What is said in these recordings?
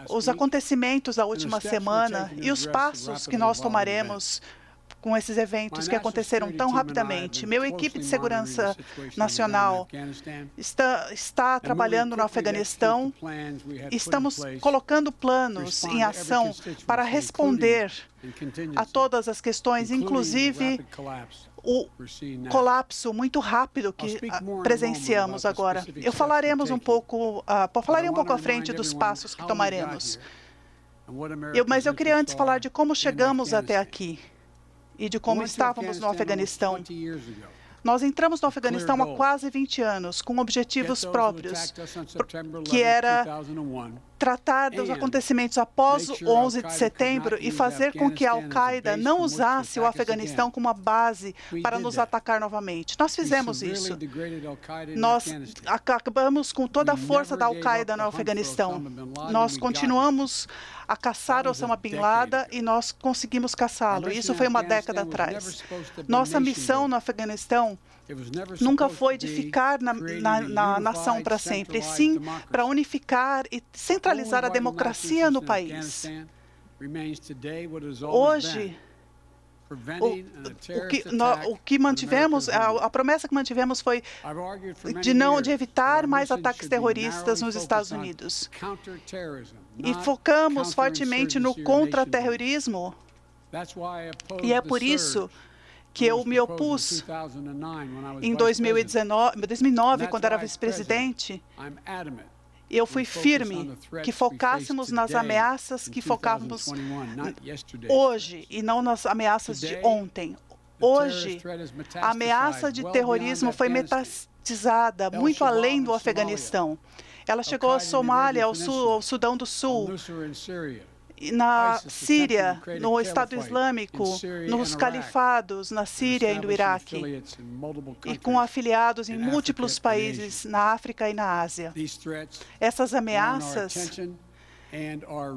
os acontecimentos da última semana e os passos que nós tomaremos com esses eventos que aconteceram tão rapidamente. Minha equipe de segurança nacional está trabalhando no Afeganistão. Estamos colocando planos em ação para responder a todas as questões, inclusive o colapso muito rápido que presenciamos agora. Falarei um pouco à frente dos passos que tomaremos. Mas eu queria antes falar de como chegamos até aqui e de como estávamos no Afeganistão. Nós entramos no Afeganistão há quase 20 anos, com objetivos próprios, que era tratar dos acontecimentos após o 11 de setembro e fazer com que a Al-Qaeda não usasse o Afeganistão como uma base para nos atacar novamente. Nós fizemos isso. Nós acabamos com toda a força da Al-Qaeda no Afeganistão. Nós continuamos a caçar Osama Bin Laden e nós conseguimos caçá-lo. Isso foi uma década atrás. Nossa missão no Afeganistão nunca foi de ficar na nação para sempre, sim para unificar e centralizar a democracia no país. Hoje, o que mantivemos, a promessa que mantivemos foi de evitar mais ataques terroristas nos Estados Unidos. E focamos fortemente no contra-terrorismo. E é por isso que eu me opus em 2009, quando era vice-presidente. Eu fui firme que focássemos nas ameaças que focávamos hoje e não nas ameaças de ontem. Hoje, a ameaça de terrorismo foi metastasizada muito além do Afeganistão. Ela chegou à Somália, ao Sudão do Sul, na Síria, no Estado Islâmico, nos califados na Síria e no Iraque, e com afiliados em múltiplos países na África e na Ásia. Essas ameaças,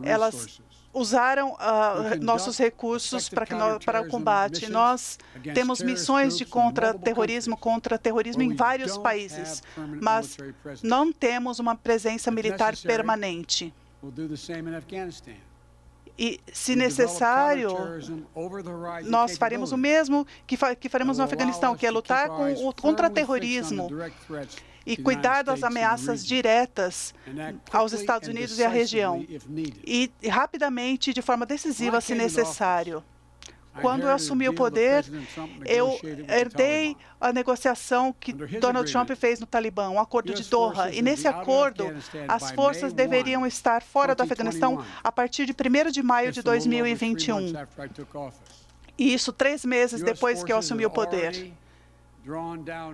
elas usaram nossos recursos para o combate. Nós temos missões de contra-terrorismo em vários países, mas não temos uma presença militar permanente. E, se necessário, nós faremos o mesmo que faremos no Afeganistão, que é lutar com o contra-terrorismo e cuidar das ameaças diretas aos Estados Unidos e à região, e rapidamente, de forma decisiva, se necessário. Quando eu assumi o poder, eu herdei a negociação que Donald Trump fez no Talibã, um acordo de Doha. E nesse acordo, as forças deveriam estar fora do Afeganistão a partir de 1º de maio de 2021. E isso 3 meses depois que eu assumi o poder.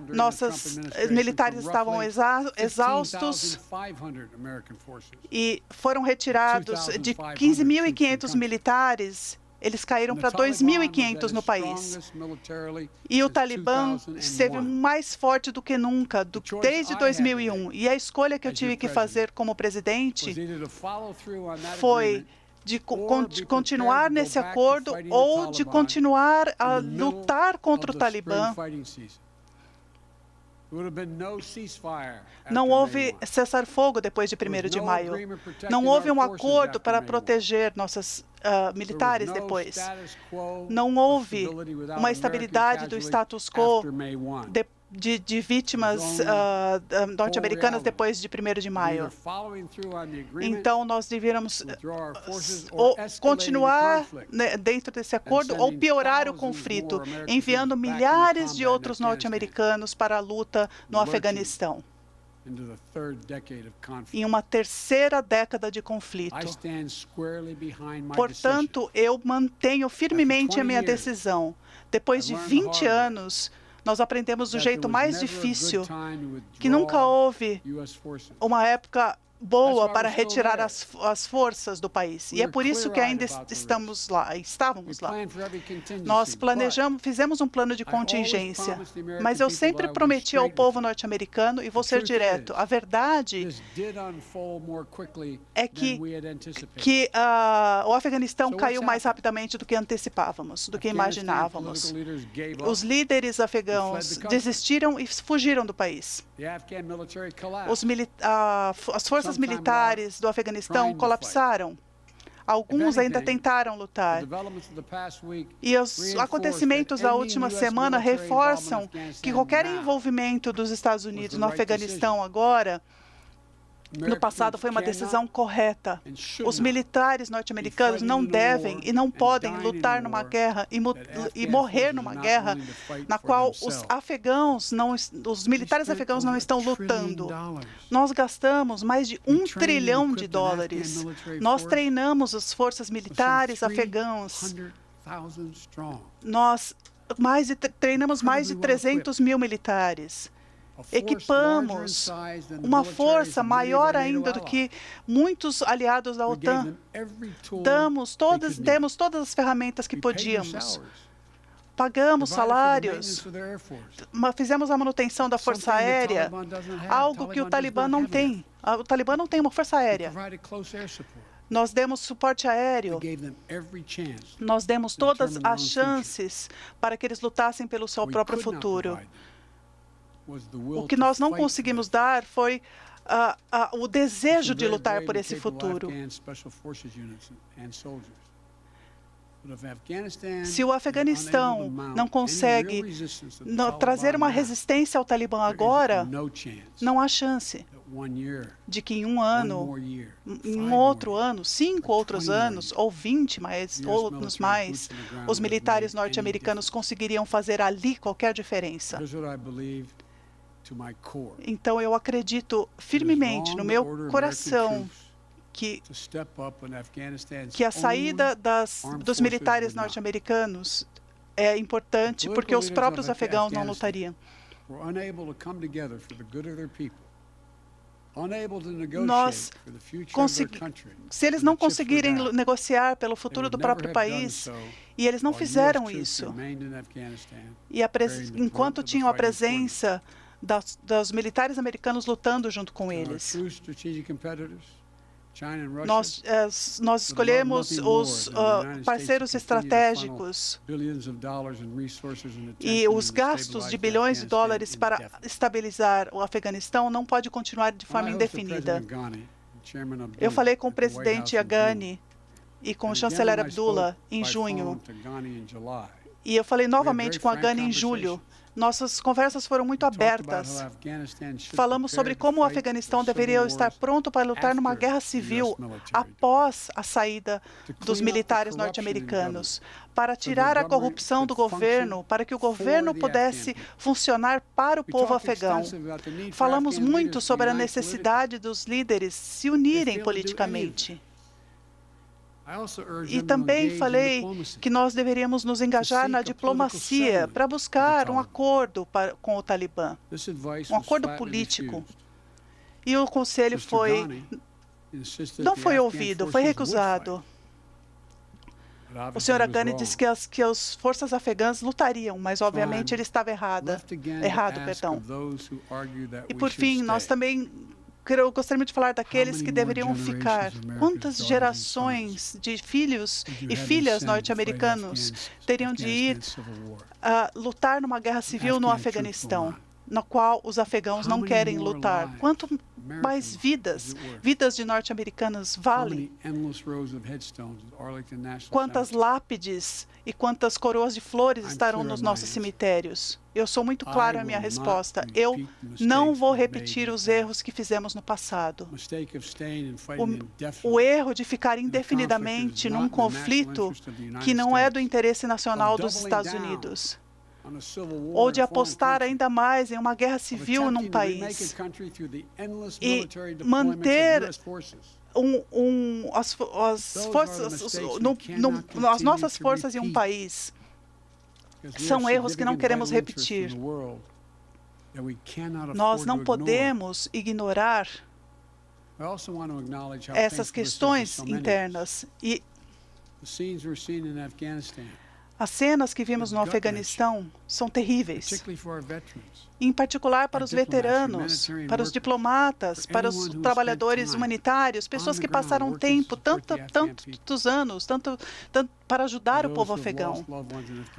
Nossos militares estavam exaustos e foram retirados de 15.500 militares. Eles caíram para 2.500 no país. E o Talibã esteve mais forte do que nunca, desde 2001. E a escolha que eu tive que fazer como presidente foi de continuar nesse acordo ou de continuar a lutar contra o Talibã. Não houve cessar-fogo depois de 1º de maio. Não houve um acordo para proteger nossos militares depois. Não houve uma estabilidade do status quo de vítimas norte-americanas depois de 1º de maio. Então, nós deveríamos continuar dentro desse acordo ou piorar o conflito, enviando milhares de outros norte-americanos para a luta no Afeganistão, em uma 3ª década de conflito. Portanto, eu mantenho firmemente a minha decisão. Depois de 20 anos, nós aprendemos do jeito mais difícil que nunca houve uma época boa para retirar as forças do país. E é por isso que ainda estávamos lá. Nós fizemos um plano de contingência, mas eu sempre prometi ao povo norte-americano, e vou ser direto, a verdade é que o Afeganistão caiu mais rapidamente do que antecipávamos, do que imaginávamos. Os líderes afegãos desistiram e fugiram do país. As forças forças militares do Afeganistão colapsaram. Alguns ainda tentaram lutar. E os acontecimentos da última semana reforçam que qualquer envolvimento dos Estados Unidos no Afeganistão agora, no passado, foi uma decisão correta. Os militares norte-americanos não devem e não podem lutar numa guerra e morrer numa guerra na qual os militares afegãos não estão lutando. Nós gastamos mais de $1 trilhão. Nós treinamos as forças militares afegãs. Nós treinamos mais de 300 mil militares. Equipamos uma força maior ainda do que muitos aliados da OTAN. Demos todas as ferramentas que podíamos. Pagamos salários, fizemos a manutenção da Força Aérea, algo que o Talibã não tem. O Talibã não tem uma força aérea. Nós demos suporte aéreo. Nós demos todas as chances para que eles lutassem pelo seu próprio futuro. O que nós não conseguimos dar foi o desejo de lutar por esse futuro. Se o Afeganistão não consegue trazer uma resistência ao Talibã agora, não há chance de que em um ano, em um outro ano, 5 outros anos, ou 20 anos mais, os militares norte-americanos conseguiriam fazer ali qualquer diferença. Então, eu acredito firmemente no meu coração que a saída dos militares norte-americanos é importante porque os próprios afegãos não lutariam. Se eles não conseguirem negociar pelo futuro do próprio país, e eles não fizeram isso, e enquanto tinham a presença dos militares americanos lutando junto com eles. Nós escolhemos os parceiros estratégicos e os gastos de bilhões de dólares para estabilizar o Afeganistão não pode continuar de forma indefinida. Eu falei com o presidente Ghani e com o chanceler Abdullah em junho. E eu falei novamente com Ghani em julho. Nossas conversas foram muito abertas. Falamos sobre como o Afeganistão deveria estar pronto para lutar numa guerra civil após a saída dos militares norte-americanos, para tirar a corrupção do governo, para que o governo pudesse funcionar para o povo afegão. Falamos muito sobre a necessidade dos líderes se unirem politicamente. E também falei que nós deveríamos nos engajar na diplomacia para buscar um acordo com o Talibã, um acordo político. E o conselho não foi ouvido, foi recusado. O Sr. Ghani disse que as forças afegãs lutariam, mas obviamente ele estava errado. E por fim, nós também eu gostaria de falar daqueles que deveriam ficar. Quantas gerações de filhos e filhas norte-americanos teriam de ir lutar numa guerra civil no Afeganistão, na qual os afegãos não querem lutar? Quanto mais vidas de norte-americanos valem? Quantas lápides e quantas coroas de flores estarão nos nossos cemitérios? Eu sou muito claro na minha resposta. Eu não vou repetir os erros que fizemos no passado. O erro de ficar indefinidamente num conflito que não é do interesse nacional dos Estados Unidos, ou de apostar ainda mais em uma guerra civil num país e manter as nossas forças em um país. São erros que não queremos repetir. Nós não podemos ignorar essas questões internas. E as cenas que vimos no Afeganistão são terríveis, em particular para os veteranos, para os diplomatas, para os trabalhadores humanitários, pessoas que passaram tempo, tantos anos, para ajudar o povo afegão.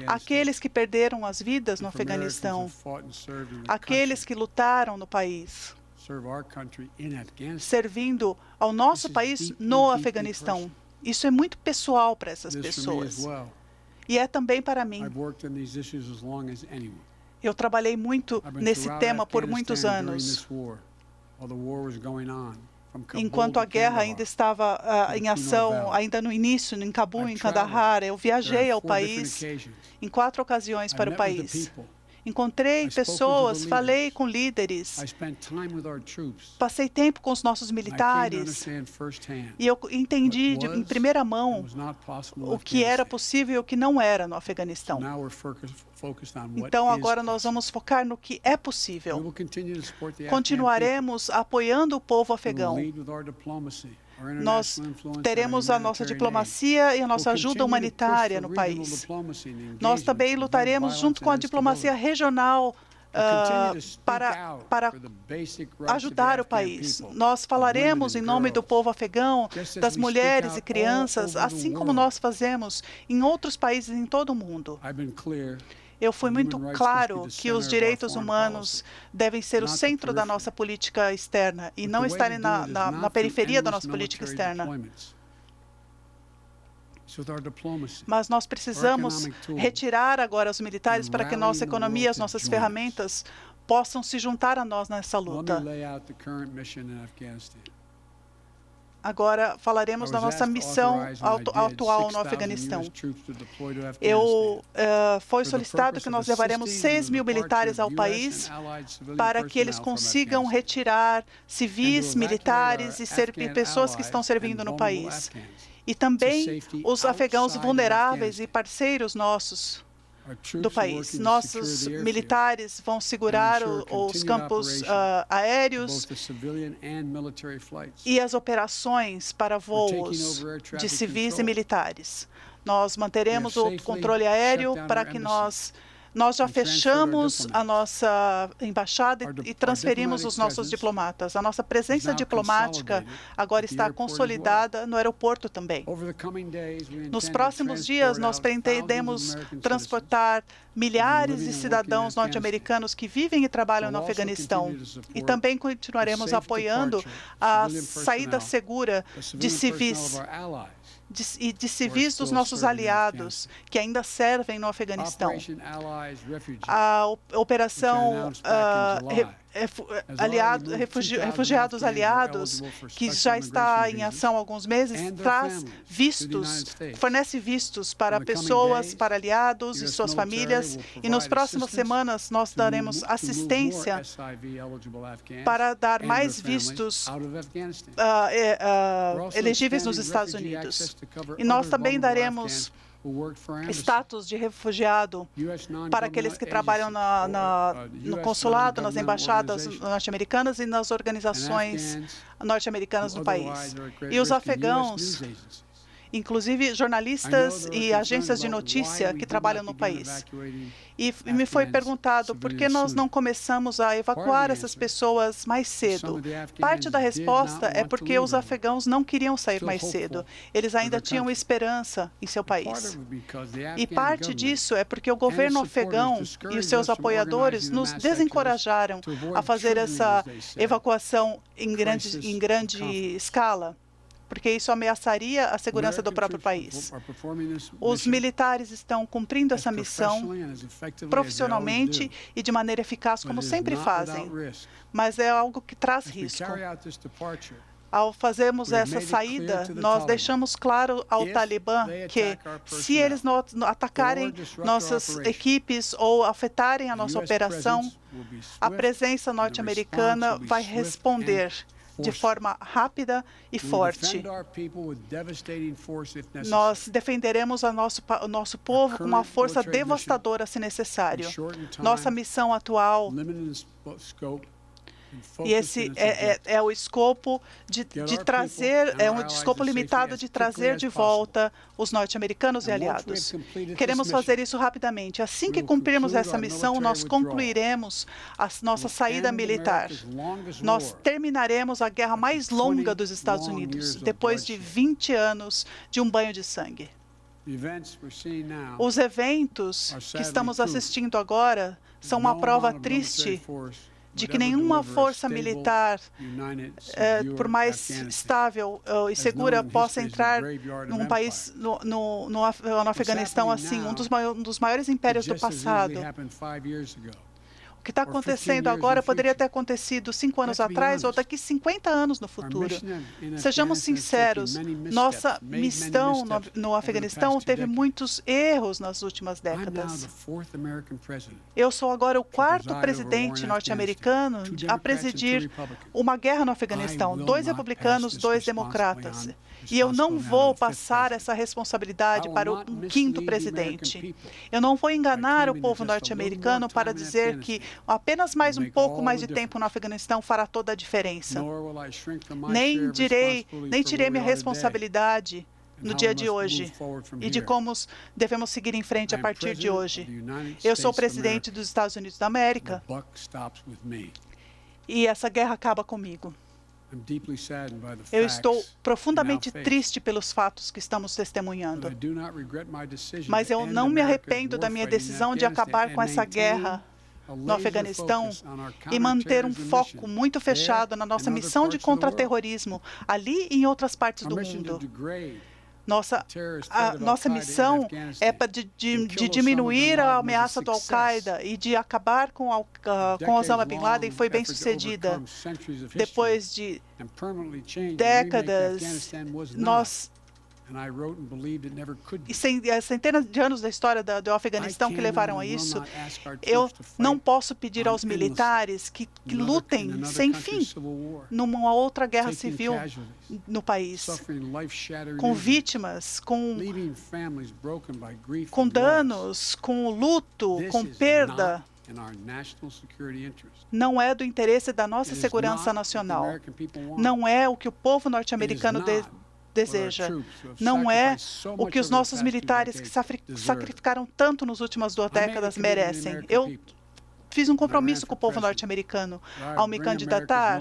Aqueles que perderam as vidas no Afeganistão, aqueles que lutaram no país. servindo ao nosso país no Afeganistão. Isso é muito pessoal para essas pessoas. E é também para mim. Eu trabalhei muito nesse tema por muitos anos. Enquanto a guerra ainda estava em ação, ainda no início, em Cabul, em Kandahar, eu viajei ao país em 4 ocasiões para o país. Encontrei pessoas, falei com líderes, passei tempo com os nossos militares e eu entendi em primeira mão o que era possível e o que não era no Afeganistão. Então, agora nós vamos focar no que é possível. Continuaremos apoiando o povo afegão. Nós teremos a nossa diplomacia e a nossa ajuda humanitária no país. Nós também lutaremos junto com a diplomacia regional para ajudar o país. Nós falaremos em nome do povo afegão, das mulheres e crianças, assim como nós fazemos em outros países em todo o mundo. Eu fui muito claro que os direitos humanos devem ser o centro da nossa política externa e não estarem na periferia da nossa política externa. Mas nós precisamos retirar agora os militares para que nossa economia, as nossas ferramentas possam se juntar a nós nessa luta. Agora falaremos da nossa missão atual no Afeganistão. Foi solicitado que nós levaremos 6.000 militares ao país para que eles consigam retirar civis, militares e pessoas que estão servindo no país. E também os afegãos vulneráveis e parceiros nossos do país. Nossos militares vão segurar os campos aéreos e as operações para voos de civis e militares. Nós manteremos o controle aéreo para que nós já fechamos a nossa embaixada e transferimos os nossos diplomatas. A nossa presença diplomática agora está consolidada no aeroporto também. Nos próximos dias, nós pretendemos transportar milhares de cidadãos norte-americanos que vivem e trabalham no Afeganistão. E também continuaremos apoiando a saída segura de civis e de civis dos nossos aliados que ainda servem no Afeganistão. A operação Refugiados Aliados, que já está em ação há alguns meses, fornece vistos para pessoas, para aliados e suas famílias. E nas próximas semanas nós daremos assistência para dar mais vistos elegíveis nos Estados Unidos. E nós também daremos status de refugiado para aqueles que trabalham no consulado, nas embaixadas norte-americanas e nas organizações norte-americanas no país. E os afegãos, inclusive jornalistas e agências de notícia que trabalham no país. E me foi perguntado por que nós não começamos a evacuar essas pessoas mais cedo. Parte da resposta é porque os afegãos não queriam sair mais cedo. Eles ainda tinham esperança em seu país. E parte disso é porque o governo afegão e os seus apoiadores nos desencorajaram a fazer essa evacuação em grande escala, porque isso ameaçaria a segurança do próprio país. Os militares estão cumprindo essa missão profissionalmente e de maneira eficaz, como sempre fazem, mas é algo que traz risco. Ao fazermos essa saída, nós deixamos claro ao Talibã que, se eles atacarem nossas equipes ou afetarem a nossa operação, a presença norte-americana vai responder de forma rápida e forte. Nós defenderemos o nosso povo com uma força devastadora, se necessário. Nossa missão atual, e esse é o escopo de trazer, é um escopo limitado de trazer de volta os norte-americanos e aliados. Queremos fazer isso rapidamente. Assim que cumprirmos essa missão, nós concluiremos a nossa saída militar. Nós terminaremos a guerra mais longa dos Estados Unidos, depois de 20 anos de um banho de sangue. Os eventos que estamos assistindo agora são uma prova triste de que nenhuma força militar, por mais estável e segura, possa entrar num país, no Afeganistão, assim, um dos maiores impérios do passado. O que está acontecendo agora poderia ter acontecido 5 anos atrás ou daqui 50 anos no futuro. Sejamos sinceros, nossa missão no Afeganistão teve muitos erros nas últimas décadas. Eu sou agora o 4º presidente norte-americano a presidir uma guerra no Afeganistão, 2 republicanos, 2 democratas. E eu não vou passar essa responsabilidade para o 5º presidente. Eu não vou enganar o povo norte-americano para dizer que apenas mais um pouco mais de tempo no Afeganistão fará toda a diferença. Nem tirei minha responsabilidade no dia de hoje e de como devemos seguir em frente a partir de hoje. Eu sou o presidente dos Estados Unidos da América e essa guerra acaba comigo. Eu estou profundamente triste pelos fatos que estamos testemunhando, mas eu não me arrependo da minha decisão de acabar com essa guerra no Afeganistão e manter um foco muito fechado na nossa missão de contra-terrorismo ali e em outras partes do mundo. Nossa missão é de diminuir a ameaça do Al-Qaeda e de acabar com Osama Bin Laden. Foi bem sucedida. Depois de décadas, e centenas de anos da história do Afeganistão que levaram a isso, eu não posso pedir aos militares que lutem sem fim numa outra guerra civil no país, com vítimas, com danos, com luto, com perda. Não é do interesse da nossa segurança nacional. Não é o que o povo norte-americano deseja. Não é o que os nossos militares que sacrificaram tanto nas últimas 2 décadas merecem. Eu fiz um compromisso com o povo norte-americano ao me candidatar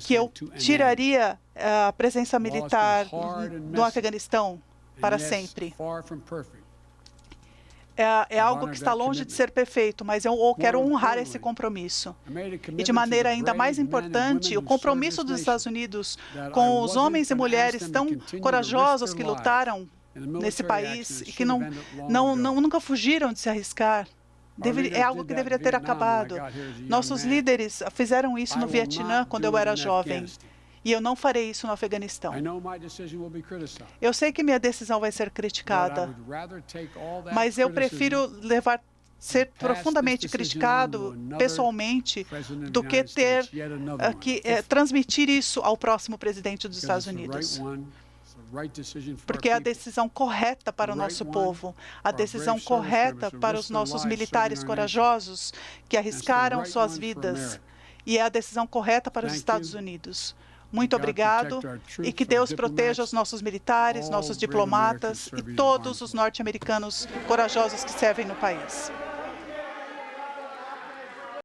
que eu tiraria a presença militar no Afeganistão para sempre. É algo que está longe de ser perfeito, mas eu quero honrar esse compromisso. E de maneira ainda mais importante, o compromisso dos Estados Unidos com os homens e mulheres tão corajosos que lutaram nesse país e que nunca fugiram de se arriscar. É algo que deveria ter acabado. Nossos líderes fizeram isso no Vietnã quando eu era jovem. E eu não farei isso no Afeganistão. Eu sei que minha decisão vai ser criticada, mas eu prefiro ser profundamente criticado pessoalmente do que transmitir isso ao próximo presidente dos Estados Unidos. Porque é a decisão correta para o nosso povo, a decisão correta para os nossos militares corajosos que arriscaram suas vidas, e é a decisão correta para os Estados Unidos. Muito obrigado e que Deus proteja os nossos militares, nossos diplomatas e todos os norte-americanos corajosos que servem no país.